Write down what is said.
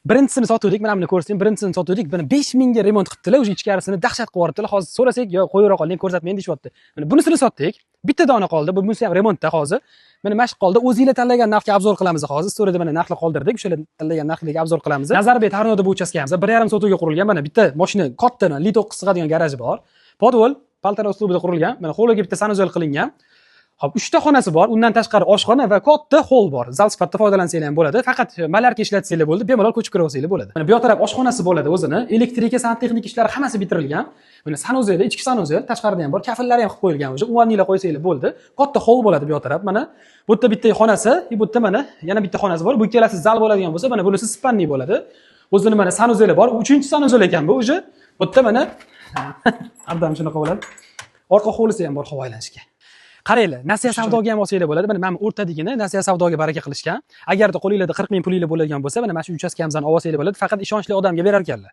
Birinchisini sotdik, mana buni ko'rsating, birinchisini sotdik. Buni 5000 ga remont qilibdilar, o'sha ichkarisini dahshat qilib yuboribdilar. Hozir so'rasak, yo qo'yib qoling, ko'rsatmayman deyapti. Mana bunisini sotdik. Bitta dona qoldi. Bunisi ham remontda hozir. Mana mashq qoldi. O'zingizlar tanlagan narxga obzor qilamiz hozir. Storyda mana narxni qoldirdik. O'shalar tanlagan narxlarga obzor qilamiz. Nazarbek Tarnoda bu uchastkamiz. 1,5 sotuvga qurilgan. Mana bitta mashina katta, Li 9 sig'adigan garaji bor. Podvol, paltar uslubida qurilgan. Mana hovliga bitta sanuzel qilingan. Hop, 3 ta xonasi bor. Undan tashqari oshxona va katta hol bor. Zal sifatida foydalansanglar ham bo'ladi. Faqat malarka ishlatsanglar bo'ldi, bemalol ko'chib kira olsanglar bo'ladi. Mana bu yoq taraf oshxonasi bo'ladi o'zini. Elektrika, santexnik ishlari hammasi bitirilgan. Mana sanuzel, ichki sanuzel, tashqarida ham bor. Kafillari ham qilib qo'yilgan o'sha. Uvannilar qo'ysanglar bo'ldi. Katta hol bo'ladi bu yoq taraf. Mana bu yerda bitta xonasi, bu yerda mana yana bitta xonasi bor. Bu ikkalasi zal bo'ladigan bo'lsa, mana bunisi spanniy bo'ladi. O'zini mana sanuzeli bor. 3-chi sanuzel ekan bu o'sha. Bu yerda mana ardam shunaqa bo'ladi. Orqa hovlisi ham bor havo aylanishga. Qaranglar, nasiya savdoga ham olsanglar bo'ladi. Mana o'rtadigini nasiya savdoga baraka qilishgan. Agarda qo'lingizda 40 ming pulinglar bo'ladigan bo'lsa, mana shu uchastkamizni olsanglar bo'ladi. Faqat ishonchli odamga berar ekanlar.